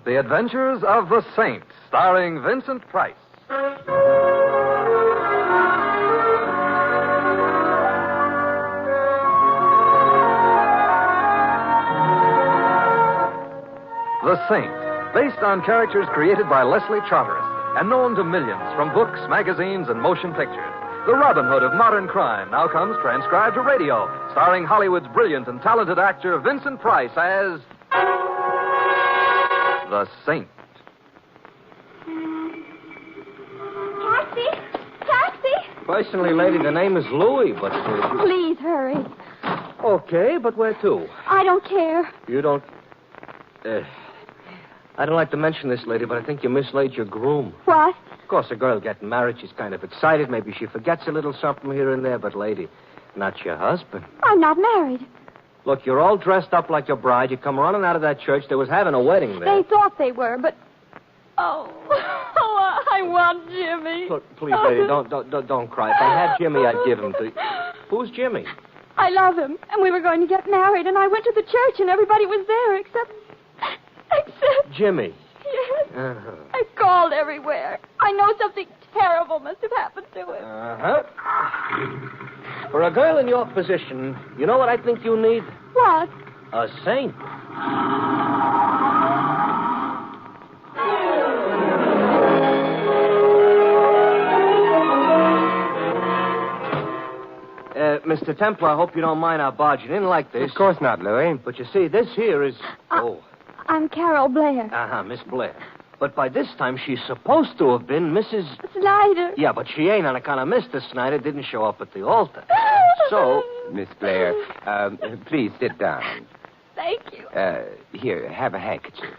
The Adventures of the Saint, starring Vincent Price. The Saint, based on characters created by Leslie Charteris and known to millions from books, magazines, and motion pictures. The Robin Hood of modern crime now comes transcribed to radio, starring Hollywood's brilliant and talented actor Vincent Price as the Saint. Taxi! Personally, lady, the name is Louis, but... Please hurry. Okay, but where to? I don't care. You don't... I don't like to mention this, lady, but I think you mislaid your groom. What? Of course, a girl getting married, she's kind of excited. Maybe she forgets a little something here and there, but, lady, not your husband. I'm not married. Look, you're all dressed up like your bride. You come running out of that church. They was having a wedding there. They thought they were, but... Oh, I want Jimmy. Look, please, lady, don't cry. If I had Jimmy, I'd give him to you. Who's Jimmy? I love him, and we were going to get married, and I went to the church, and everybody was there, except... Jimmy. Yes. Uh-huh. I called everywhere. I know something terrible must have happened to him. Uh-huh. For a girl in your position, you know what I think you need? What? A saint. Mr. Templar, I hope you don't mind our barging in like this. Of course not, Louis. But you see, this here is... I'm Carol Blair. Uh-huh, Miss Blair. But by this time, she's supposed to have been Mrs... Snyder. Yeah, but she ain't on account of Mr. Snyder didn't show up at the altar. So... Miss Blair, please sit down. Thank you. Here, have a handkerchief.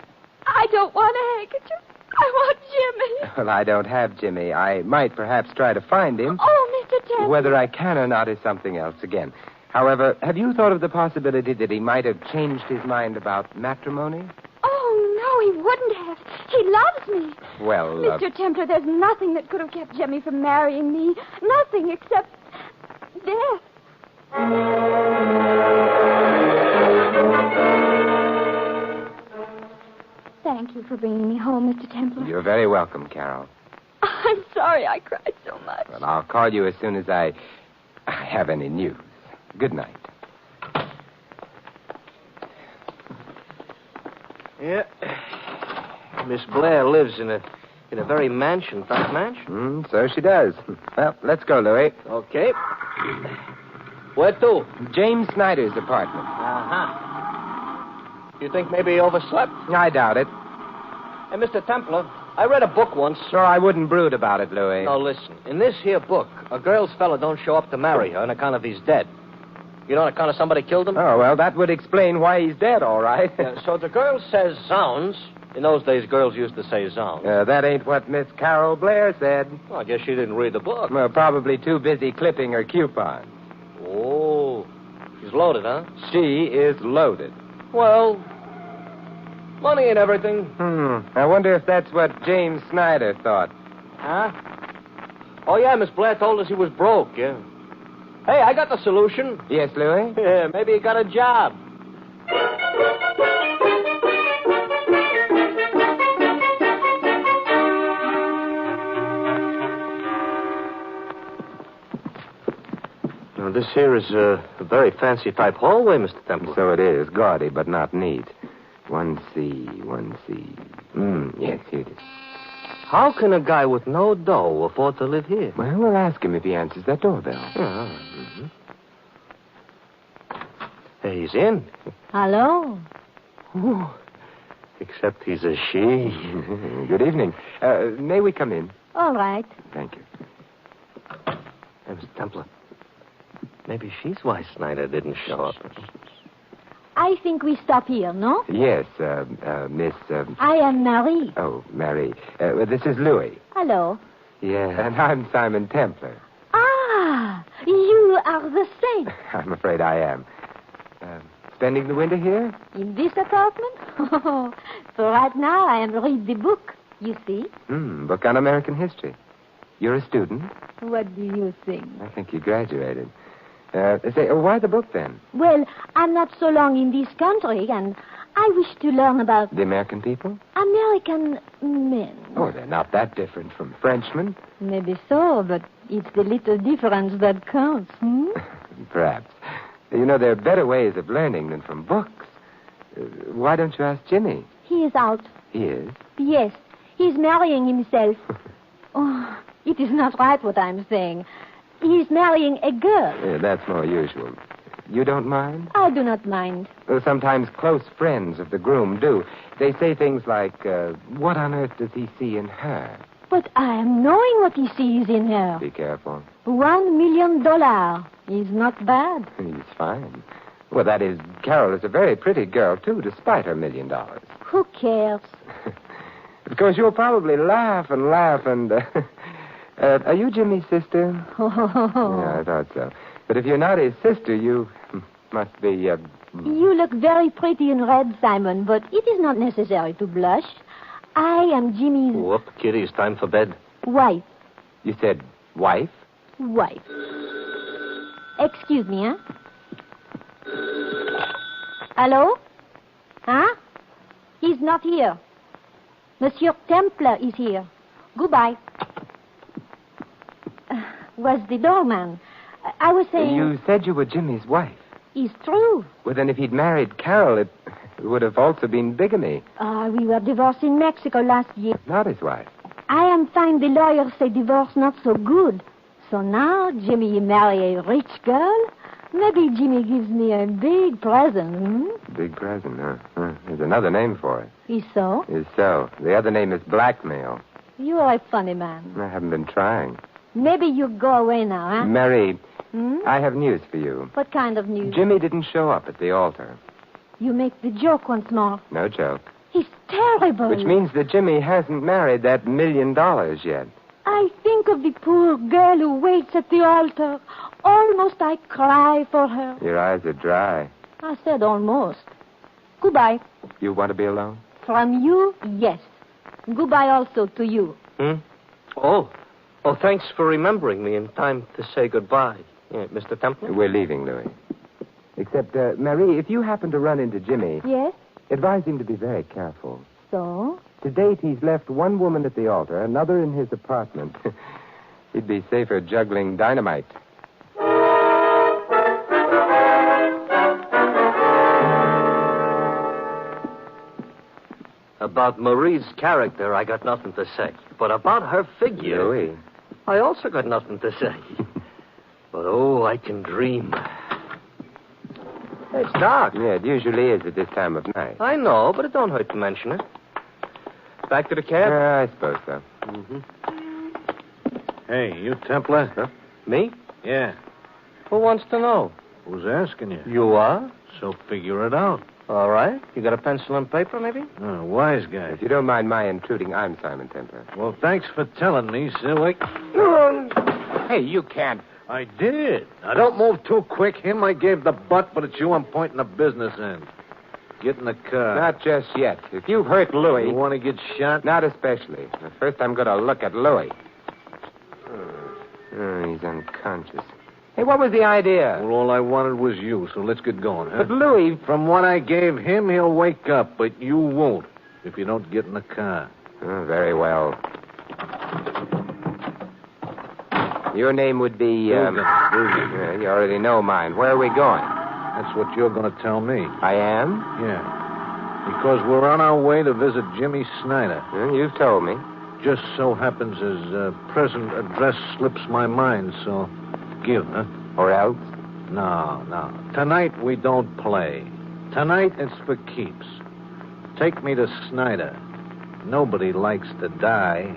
I don't want a handkerchief. I want Jimmy. Well, I don't have Jimmy. I might perhaps try to find him. Oh, Mr. Templar. Whether I can or not is something else again. However, have you thought of the possibility that he might have changed his mind about matrimony? Oh, no, he wouldn't have. He loves me. Well, Mr. Templar, there's nothing that could have kept Jimmy from marrying me. Nothing except death. Thank you for bringing me home, Mr. Templar. You're very welcome, Carol. I'm sorry I cried so much. Well, I'll call you as soon as I have any news. Good night. Yeah. Miss Blair lives in a very mansion-type mansion. So she does. Well, let's go, Louis. Okay. Where to? James Snyder's apartment. Uh-huh. You think maybe he overslept? I doubt it. Hey, Mr. Templar, I read a book once. Sure, I wouldn't brood about it, Louis. Now, listen. In this here book, a girl's fella don't show up to marry her on account of he's dead. You know, on account of somebody killed him? Oh, well, that would explain why he's dead, all right. So the girl says zounds. In those days, girls used to say zounds. That ain't what Miss Carol Blair said. Well, I guess she didn't read the book. Well, probably too busy clipping her coupons. Oh. She's loaded, huh? She is loaded. Well, money ain't everything. I wonder if that's what James Snyder thought. Huh? Oh, yeah, Miss Blair told us he was broke, yeah. Hey, I got the solution. Yes, Louis? Yeah, maybe he got a job. Now, this here is a very fancy type hallway, Mr. Temple. So it is. Gaudy, but not neat. 1C, 1C. Yes, here it is. How can a guy with no dough afford to live here? Well, we'll ask him if he answers that doorbell. Hey, he's in. Hello. Ooh. Except he's a she. Good evening. May we come in? All right. Thank you. Hey, Mr. Templar. Maybe she's why Snyder didn't show up. I think we stop here, no? Yes, Miss... I am Marie. Oh, Mary. This is Louis. Hello. Yeah, and I'm Simon Templar. Ah, you are the saint. I'm afraid I am. Spending the winter here? In this apartment? For right now, I am reading the book, you see. Book on American history. You're a student? What do you think? I think you graduated. Why the book, then? Well, I'm not so long in this country, and I wish to learn about The American people? American men. Oh, they're not that different from Frenchmen. Maybe so, but it's the little difference that counts, Perhaps. You know, there are better ways of learning than from books. Why don't you ask Jimmy? He is out. He is? Yes, he's marrying himself. Oh, it is not right what I'm saying. He's marrying a girl. Yeah, that's more usual. You don't mind? I do not mind. Well, sometimes close friends of the groom do. They say things like, what on earth does he see in her? But I am knowing what he sees in her. Be careful. $1 million. Is not bad. He's fine. Well, that is, Carol is a very pretty girl, too, despite her $1 million. Who cares? Of course, you'll probably laugh and laugh and... are you Jimmy's sister? Yeah, I thought so. But if you're not his sister, you must be... You look very pretty in red, Simon, but it is not necessary to blush. I am Jimmy's... Whoop, Kitty, it's time for bed. Wife. You said wife? Wife. Excuse me, huh? Hello? Huh? He's not here. Monsieur Templar is here. Goodbye. Was the doorman. I was saying... You said you were Jimmy's wife. It's true. Well, then if he'd married Carol, it would have also been bigamy. We were divorced in Mexico last year. Not his wife. I am fine the lawyers say divorce not so good. So now Jimmy marry a rich girl? Maybe Jimmy gives me a big present, Big present, huh? There's another name for it. Is so? Is so. The other name is blackmail. You are a funny man. I haven't been trying. Maybe you go away now, huh? Mary, I have news for you. What kind of news? Jimmy didn't show up at the altar. You make the joke once more. No joke. He's terrible. Which means that Jimmy hasn't married that $1 million yet. I think of the poor girl who waits at the altar. Almost I cry for her. Your eyes are dry. I said almost. Goodbye. You want to be alone? From you, yes. Goodbye also to you. Oh, thanks for remembering me in time to say goodbye. Yeah, Mr. Templar? We're leaving, Louis. Except, Marie, if you happen to run into Jimmy, Yes? advise him to be very careful. So? To date, he's left one woman at the altar, another in his apartment. He'd be safer juggling dynamite. About Marie's character, I got nothing to say. But about her figure... Louis. I also got nothing to say. But, I can dream. It's dark. Yeah, it usually is at this time of night. I know, but it don't hurt to mention it. Back to the cab? I suppose so. Hey, you Templar? Huh? Me? Yeah. Who wants to know? Who's asking you? You are? So figure it out. All right. You got a pencil and paper, maybe? Oh, wise guy. If you don't mind my intruding, I'm Simon Templar. Well, thanks for telling me, silly. Hey, you can't. I did. Now, don't move too quick. Him I gave the butt, but it's you I'm pointing the business in. Get in the car. Not just yet. If you've hurt Louis... You want to get shot? Not especially. But first, I'm going to look at Louis. He's unconscious. Hey, what was the idea? Well, all I wanted was you, so let's get going, huh? But Louis... From what I gave him, he'll wake up, but you won't if you don't get in the car. Oh, very well. Your name would be... Dugan. Yeah, you already know mine. Where are we going? That's what you're going to tell me. I am? Yeah. Because we're on our way to visit Jimmy Snyder. You've told me. Just so happens his present address slips my mind, so give, huh? Or else? No. Tonight we don't play. Tonight it's for keeps. Take me to Snyder. Nobody likes to die.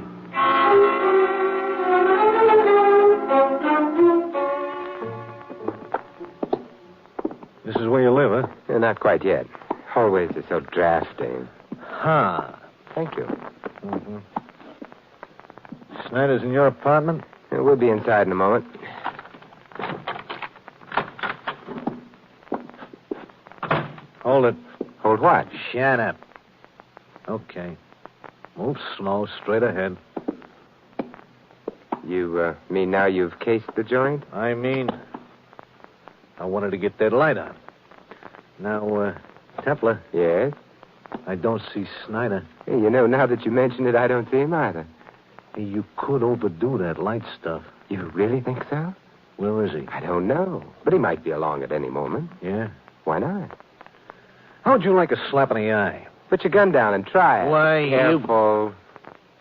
This is where you live, huh? Not quite yet. Hallways are so drafty. Huh. Thank you. Mm-hmm. Snyder's in your apartment? We'll be inside in a moment. Hold it. Hold what? Shut up. Okay. Move slow, straight ahead. You mean now you've cased the joint? I mean, I wanted to get that light on. Now, Templar, Yes? I don't see Snyder. Hey, you know, now that you mention it, I don't see him either. Hey, you could overdo that light stuff. You really think so? Where is he? I don't know. But he might be along at any moment. Yeah? Why not? How'd you like a slap in the eye? Put your gun down and try it. Why, Careful.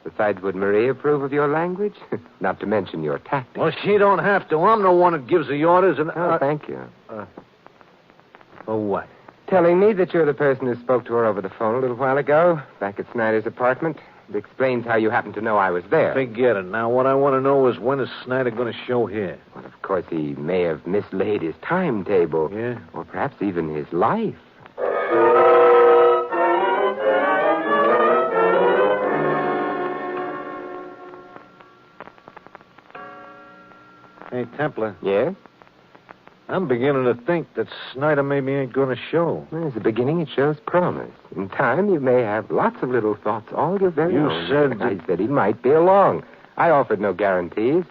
Besides, would Marie approve of your language? Not to mention your tactics. Well, she don't have to. I'm the one that gives the orders and... Oh, thank you. Oh, what? Telling me that you're the person who spoke to her over the phone a little while ago, back at Snyder's apartment. It explains how you happened to know I was there. Forget it. Now, what I want to know is when is Snyder going to show here? Well, of course, he may have mislaid his timetable. Yeah? Or perhaps even his life. Hey, Templar, Yes? I'm beginning to think that Snyder maybe ain't going to show. Well, as a beginning, it shows promise. In time, you may have lots of little thoughts all your very You own. said I said he might be along. I offered no guarantees.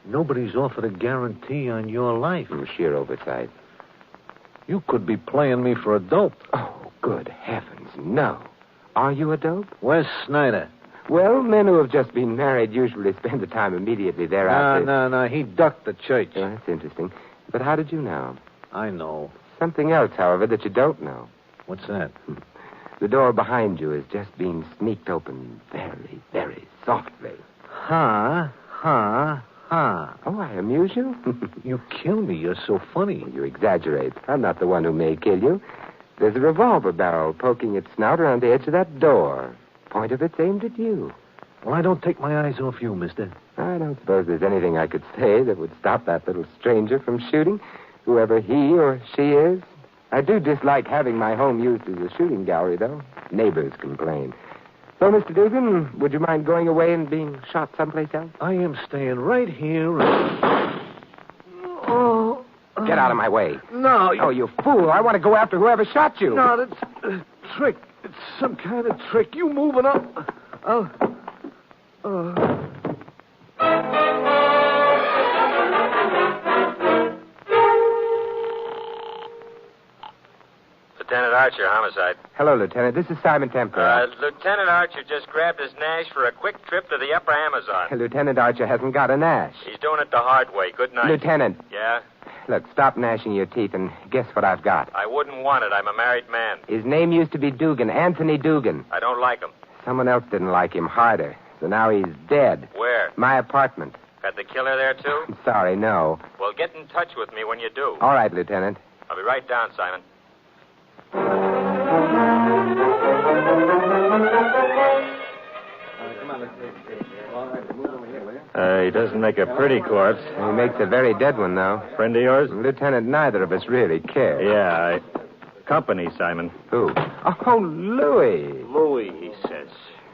Nobody's offered a guarantee on your life. Sheer oversight. You could be playing me for a dope. Oh, good heavens, no. Are you a dope? Where's Snyder? Well, men who have just been married usually spend the time immediately thereafter. No. He ducked the church. Oh, that's interesting. But how did you know? I know. Something else, however, that you don't know. What's that? The door behind you is just being sneaked open very, very softly. Ha. Oh, I amuse you? You kill me. You're so funny. You exaggerate. I'm not the one who may kill you. There's a revolver barrel poking its snout around the edge of that door. Point of it's aimed at you. Well, I don't take my eyes off you, mister. I don't suppose there's anything I could say that would stop that little stranger from shooting, whoever he or she is. I do dislike having my home used as a shooting gallery, though. Neighbors complain. So, Mr. Dugan, would you mind going away and being shot someplace else? I am staying right here and... Oh. Get out of my way. No. Oh, you fool. I want to go after whoever shot you. No, that's a trick. It's some kind of trick. You moving up. Lieutenant Archer, homicide. Hello, Lieutenant. This is Simon Templar. Lieutenant Archer just grabbed his Nash for a quick trip to the upper Amazon. Lieutenant Archer hasn't got a Nash. He's doing it the hard way. Good night. Lieutenant. Yeah? Look, stop gnashing your teeth and guess what I've got. I wouldn't want it. I'm a married man. His name used to be Dugan, Anthony Dugan. I don't like him. Someone else didn't like him harder, so now he's dead. Where? My apartment. Got the killer there, too? Sorry, no. Well, get in touch with me when you do. All right, Lieutenant. I'll be right down, Simon. He doesn't make a pretty corpse. He makes a very dead one, though. Friend of yours? Lieutenant, neither of us really care. Yeah, company, Simon. Who? Oh, Louis. Louis, he says.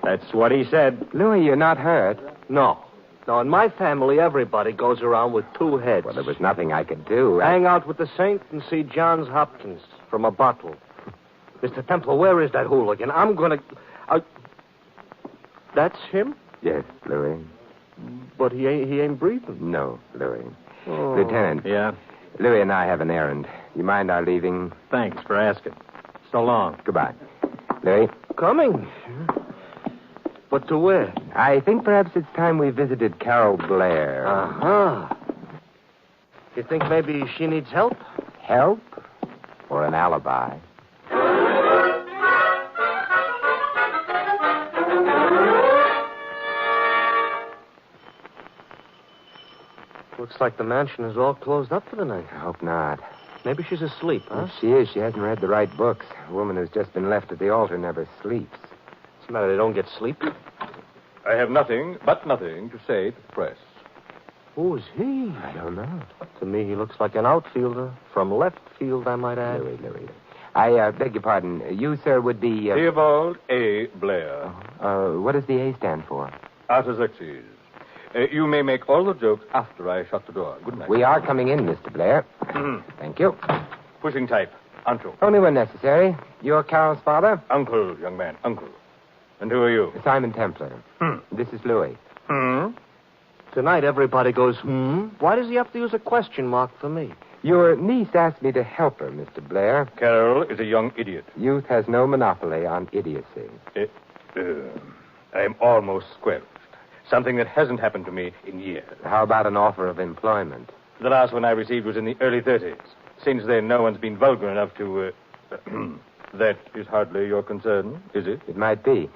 That's what he said. Louis, you're not hurt. No. No, in my family, everybody goes around with two heads. Well, there was nothing I could do. Hang out with the saint and see Johns Hopkins from a bottle. Mr. Templar, where is that hooligan? I'm going to... That's him? Yes, Louis. But he ain't breathing. No, Louis. Oh. Lieutenant. Yeah? Louis and I have an errand. You mind our leaving? Thanks for asking. So long. Goodbye. Louis? Coming. But to where? I think perhaps it's time we visited Carol Blair. Uh-huh. You think maybe she needs help? Help? Or an alibi? Looks like the mansion is all closed up for the night. I hope not. Maybe she's asleep, huh? If she is, she hasn't read the right books. A woman who's just been left at the altar never sleeps. What's the matter? They don't get sleepy? I have nothing to say to the press. Who is he? I don't know. To me, he looks like an outfielder. From left field, I might add. Louis. I beg your pardon. You, sir, would be... Theobald A. Blair. What does the A stand for? Artaxerxes. You may make all the jokes after I shut the door. Good night. We are coming in, Mr. Blair. Thank you. Pushing type. Uncle. Only when necessary. You're Carol's father? Uncle, young man. Uncle. And who are you? Simon Templar. This is Louis. Tonight, everybody goes, Why does he have to use a question mark for me? Your niece asked me to help her, Mr. Blair. Carol is a young idiot. Youth has no monopoly on idiocy. I am almost squelched. Something that hasn't happened to me in years. How about an offer of employment? The last one I received was in the early 30s. Since then, no one's been vulgar enough to... That is hardly your concern, is it? It might be.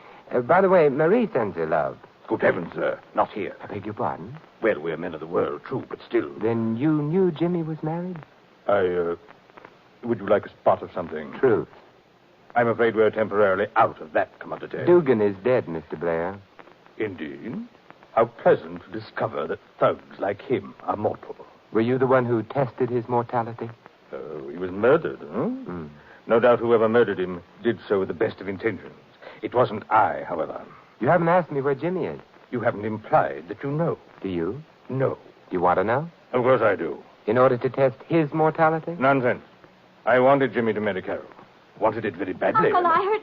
By the way, Marie sends her love. Good heavens, sir. Not here. I beg your pardon? Well, we're men of the world, true, but still. Then you knew Jimmy was married? Would you like a spot of something? Truth. I'm afraid we're temporarily out of that commodity. Dugan is dead, Mr. Blair. Indeed. How pleasant to discover that thugs like him are mortal. Were you the one who tested his mortality? He was murdered, huh? Mm. No doubt whoever murdered him did so with the best of intentions. It wasn't I, however. You haven't asked me where Jimmy is. You haven't implied that you know. Do you? No. Do you want to know? Of course I do. In order to test his mortality? Nonsense. I wanted Jimmy to marry Carol. Wanted it very badly. Uncle, I heard...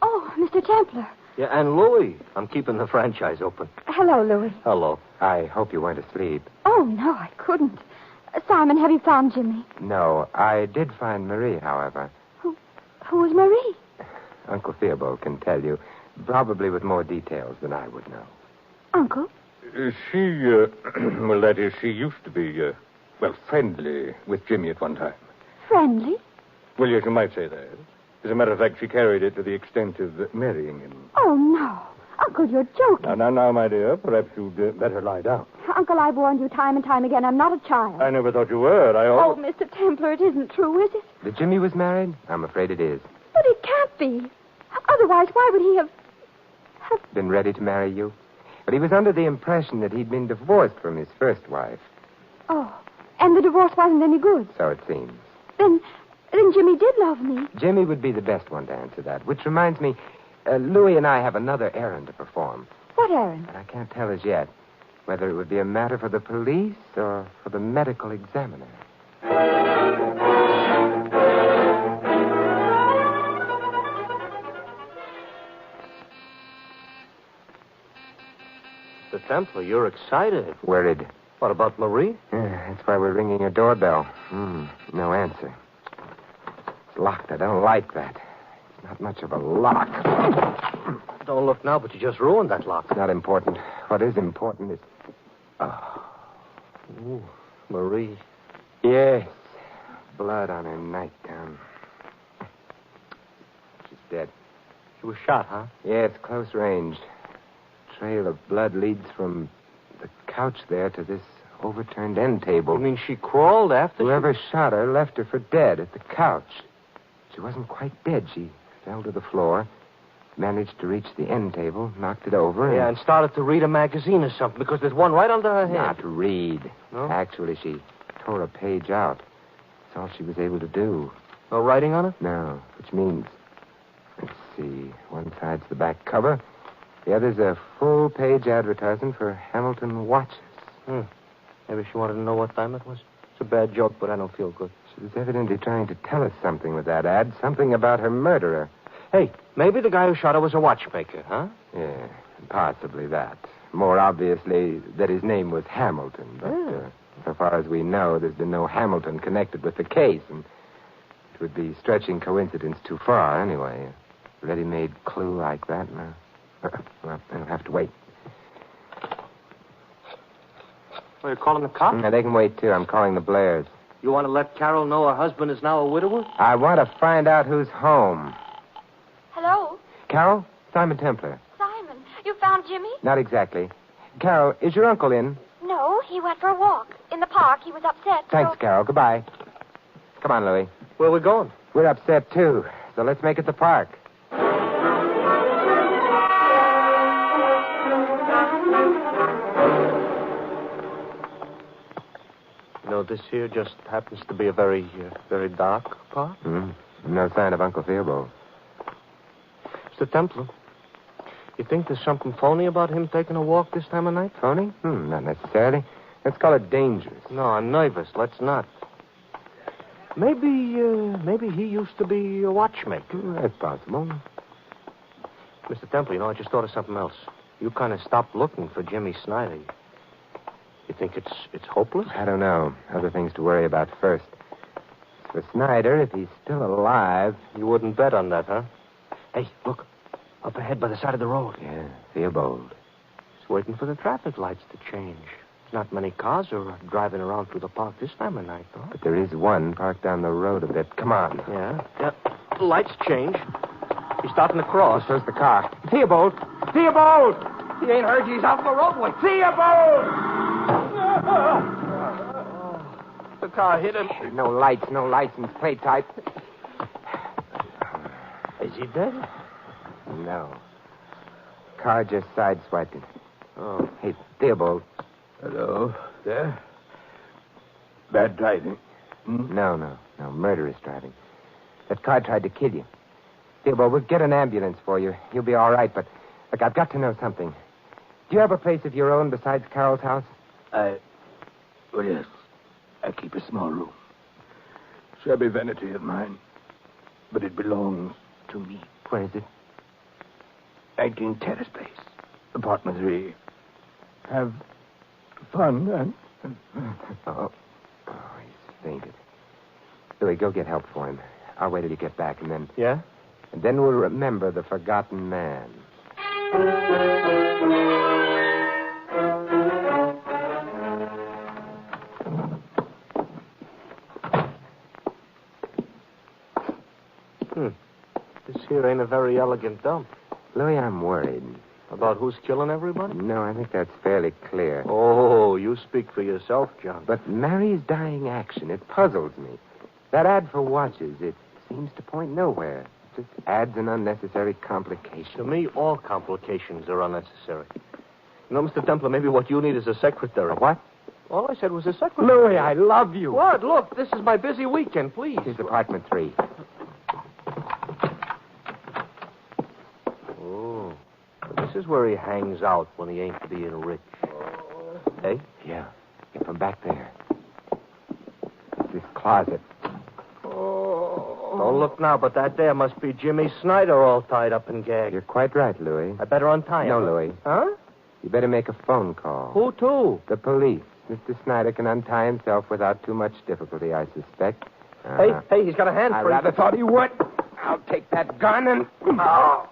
Oh, Mr. Templar. Yeah, and Louis. I'm keeping the franchise open. Hello, Louis. Hello. I hope you weren't asleep. Oh, no, I couldn't. Simon, have you found Jimmy? No, I did find Marie, however. Who is Marie? Uncle Theobald can tell you, probably with more details than I would know. Uncle? She, well, that is, she used to be, friendly with Jimmy at one time. Friendly? Well, yes, you might say that. As a matter of fact, she carried it to the extent of marrying him. Oh, no. Uncle, you're joking. Now, my dear, perhaps you'd better lie down. Uncle, I've warned you time and time again. I'm not a child. I never thought you were. Oh, Mr. Templar, it isn't true, is it? That Jimmy was married? I'm afraid it is. But it can't be. Otherwise, why would he have... Been ready to marry you? But he was under the impression that he'd been divorced from his first wife. Oh, and the divorce wasn't any good. So it seems. Then Jimmy did love me. Jimmy would be the best one to answer that. Which reminds me, Louis and I have another errand to perform. What errand? But I can't tell as yet whether it would be a matter for the police or for the medical examiner. Mr. Templar, you're excited. Worried. What about Marie? Yeah, that's why we're ringing her doorbell. No answer. It's locked. I don't like that. It's not much of a lock. Don't look now, but you just ruined that lock. It's not important. What is important is... Ooh, Marie. Yes. Blood on her nightgown. She's dead. She was shot, huh? Yeah, it's close range. Trail of blood leads from the couch there to this overturned end table. You mean she crawled after Whoever shot her left her for dead at the couch. She wasn't quite dead. She fell to the floor, managed to reach the end table, knocked it over, Yeah, and started to read a magazine or something, because there's one right under her head. Not read. No? Actually, she tore a page out. That's all she was able to do. No writing on it? No, which means... Let's see. One side's the back cover. The other's a full-page advertisement for Hamilton watches. Maybe she wanted to know what time it was. It's a bad joke, but I don't feel good. She was evidently trying to tell us something with that ad. Something about her murderer. Hey, maybe the guy who shot her was a watchmaker, huh? Yeah, possibly that. More obviously that his name was Hamilton. But so far as we know, there's been no Hamilton connected with the case. And it would be stretching coincidence too far, anyway. A ready-made clue like that. Well, I'll have to wait. Well, you're calling the cops? They can wait, too. I'm calling the Blairs. You want to let Carol know her husband is now a widower? I want to find out who's home. Hello? Carol? Simon Templar. Simon, you found Jimmy? Not exactly. Carol, is your uncle in? No, he went for a walk. In the park, he was upset. Thanks, Carol. Goodbye. Come on, Louis. Where are we going? We're upset, too. So let's make it the park. You know, this here just happens to be a very dark park. No sign of Uncle Theobald. Mr. Templar, you think there's something phony about him taking a walk this time of night? Phony? Not necessarily. Let's call it dangerous. No, I'm nervous. Let's not. Maybe he used to be a watchmaker. That's possible. Mr. Templar, you know, I just thought of something else. You kind of stopped looking for Jimmy Snyder. You think it's hopeless? I don't know. Other things to worry about first. For Snyder, if he's still alive... You wouldn't bet on that, huh? Hey, look. Up ahead by the side of the road. Yeah, Theobald. He's waiting for the traffic lights to change. Not many cars are driving around through the park this time of night, though. But there is one parked down the road a bit. Come on. Yeah. Lights change. He's starting to cross. So's the car. Theobald! Theobald! He ain't heard you. He's out on the roadway. Theobald! The car hit him. No lights, no license plate type. Is he dead? No. Car just sideswiped him. Oh. Hey, Theobald. Hello, there. Bad driving. No. Murderous driving. That car tried to kill you. Theobald, we'll get an ambulance for you. You'll be all right, but look, I've got to know something. Do you have a place of your own besides Carol's house? Well, yes. I keep a small room. Shabby vanity of mine. But it belongs to me. Where is it? 19 Terrace Place. Apartment 3. Have fun, and... Oh, he's fainted. Louis, go get help for him. I'll wait till you get back, and then... Yeah? And then we'll remember the forgotten man. This here ain't a very elegant dump. Louis, I'm worried. About who's killing everybody? No, I think that's fairly clear. Oh, you speak for yourself, John. But Mary's dying action, it puzzles me. That ad for watches, it seems to point nowhere. It just adds an unnecessary complication. To me, all complications are unnecessary. You know, Mr. Templar, maybe what you need is a secretary. A what? All I said was a secretary. Louis, I love you. What? Look, this is my busy weekend, please. Here's apartment 3. Oh. This is where he hangs out when he ain't being rich. Hey? Yeah. From back there. It's this closet. Don't look now, but that there must be Jimmy Snyder all tied up and gagged. You're quite right, Louis. I better untie him. No, Louis. Huh? You better make a phone call. Who to? The police. Mr. Snyder can untie himself without too much difficulty, I suspect. Hey, he's got a hand I free. rather thought he would. I'll take that gun and... Oh.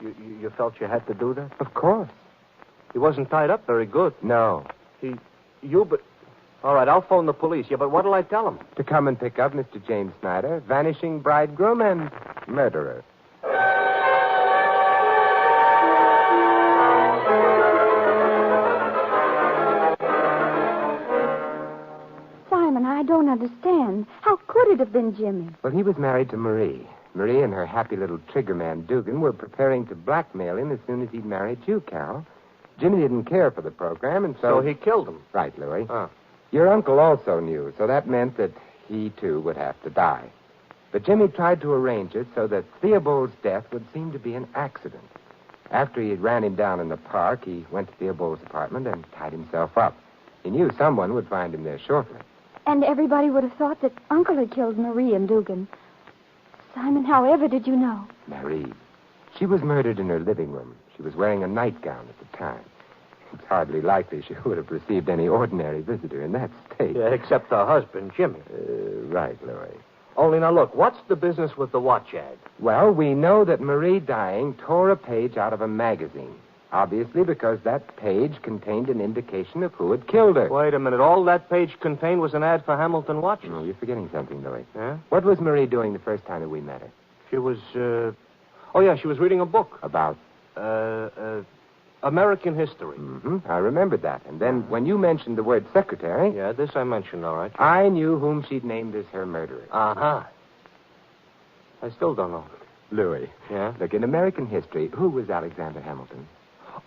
You felt you had to do that? Of course. He wasn't tied up very good. No. But... All right, I'll phone the police. Yeah, but what'll I tell them? To come and pick up Mr. James Snyder, vanishing bridegroom and murderer. Simon, I don't understand. How could it have been Jimmy? Well, he was married to Marie. Marie and her happy little triggerman, Dugan, were preparing to blackmail him as soon as he'd married you, Carol. Jimmy didn't care for the program, and So he killed him. Right, Louis. Huh. Your uncle also knew, so that meant that he, too, would have to die. But Jimmy tried to arrange it so that Theobald's death would seem to be an accident. After he had ran him down in the park, he went to Theobald's apartment and tied himself up. He knew someone would find him there shortly. And everybody would have thought that Uncle had killed Marie and Dugan. Simon, however did you know? Marie. She was murdered in her living room. She was wearing a nightgown at the time. It's hardly likely she would have received any ordinary visitor in that state. Yeah, except her husband, Jimmy. Right, Louis. Only now, look, what's the business with the watch ad? Well, we know that Marie dying tore a page out of a magazine. Obviously because that page contained an indication of who had killed her. Wait a minute. All that page contained was an ad for Hamilton watches. No, you're forgetting something, Louis. Yeah? What was Marie doing the first time that we met her? She was, she was reading a book. About? American history. Mm-hmm. I remembered that. And then when you mentioned the word secretary... Yeah, this I mentioned, all right. I knew whom she'd named as her murderer. Uh-huh. I still don't know. Louis. Yeah? Look, in American history, who was Alexander Hamilton?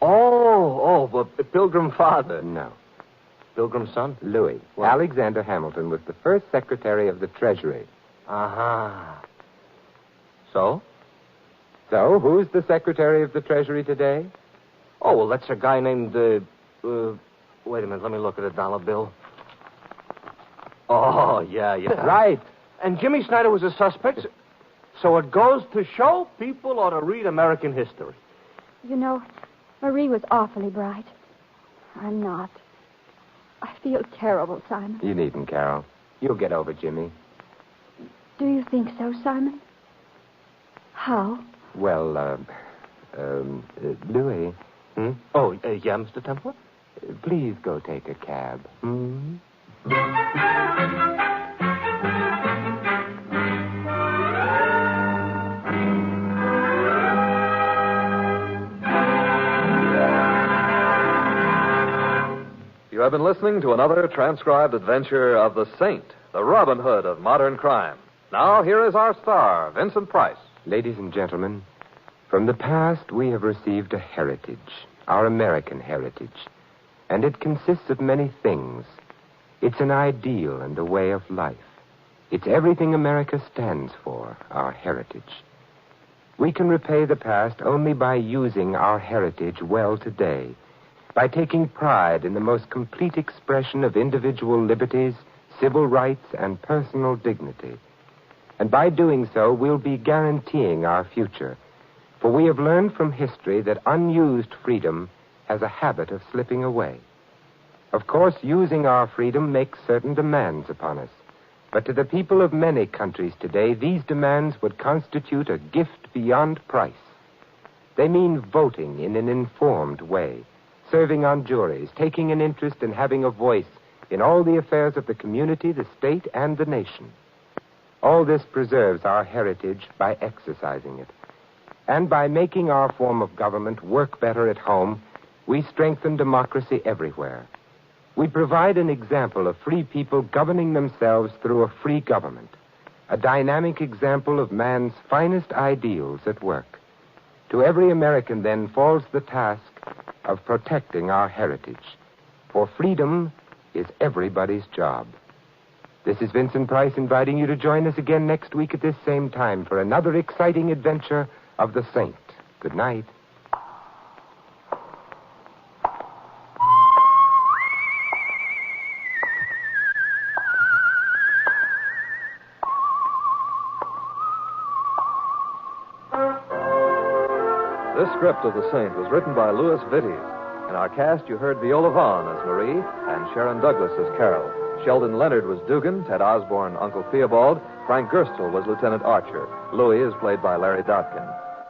The Pilgrim father. No. Pilgrim's son? Louis. What? Alexander Hamilton was the first Secretary of the Treasury. Uh-huh. So? So, who's the Secretary of the Treasury today? Oh, well, that's a guy named, wait a minute, let me look at a dollar bill. Oh, yeah. Right. And Jimmy Snyder was a suspect. So it goes to show people ought to read American history. You know, Marie was awfully bright. I'm not. I feel terrible, Simon. You needn't, Carol. You'll get over Jimmy. Do you think so, Simon? How? Well, Louis. Oh, yeah, Mr. Templar? Please go take a cab. You have been listening to another transcribed adventure of the Saint, the Robin Hood of modern crime. Now, here is our star, Vincent Price. Ladies and gentlemen, from the past we have received a heritage, our American heritage, and it consists of many things. It's an ideal and a way of life. It's everything America stands for, our heritage. We can repay the past only by using our heritage well today, by taking pride in the most complete expression of individual liberties, civil rights, and personal dignity. And by doing so, we'll be guaranteeing our future. For we have learned from history that unused freedom has a habit of slipping away. Of course, using our freedom makes certain demands upon us. But to the people of many countries today, these demands would constitute a gift beyond price. They mean voting in an informed way, serving on juries, taking an interest in having a voice in all the affairs of the community, the state, and the nation. All this preserves our heritage by exercising it. And by making our form of government work better at home, we strengthen democracy everywhere. We provide an example of free people governing themselves through a free government, a dynamic example of man's finest ideals at work. To every American, then, falls the task of protecting our heritage. For freedom is everybody's job. This is Vincent Price inviting you to join us again next week at this same time for another exciting adventure of the Saint. Good night. This script of The Saint was written by Louis Vittes. In our cast, you heard Viola Vaughn as Marie and Sharon Douglas as Carol. Sheldon Leonard was Dugan, Ted Osborne, Uncle Theobald, Frank Gerstle was Lieutenant Archer. Louis is played by Larry Dotkin.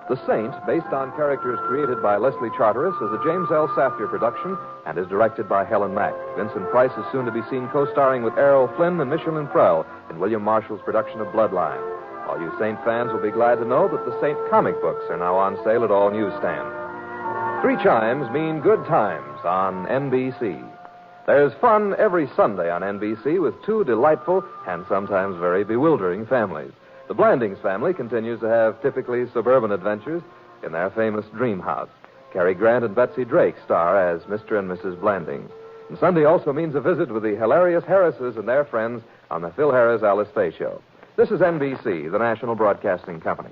The Saint, based on characters created by Leslie Charteris, is a James L. Safdie production and is directed by Helen Mack. Vincent Price is soon to be seen co-starring with Errol Flynn and Michelin Prell in William Marshall's production of Bloodline. All you Saint fans will be glad to know that the Saint comic books are now on sale at all newsstands. 3 chimes mean good times on NBC. There's fun every Sunday on NBC with 2 delightful and sometimes very bewildering families. The Blandings family continues to have typically suburban adventures in their famous dream house. Cary Grant and Betsy Drake star as Mr. and Mrs. Blandings. And Sunday also means a visit with the hilarious Harrises and their friends on the Phil Harris Alice Faye Show. This is NBC, the national broadcasting company.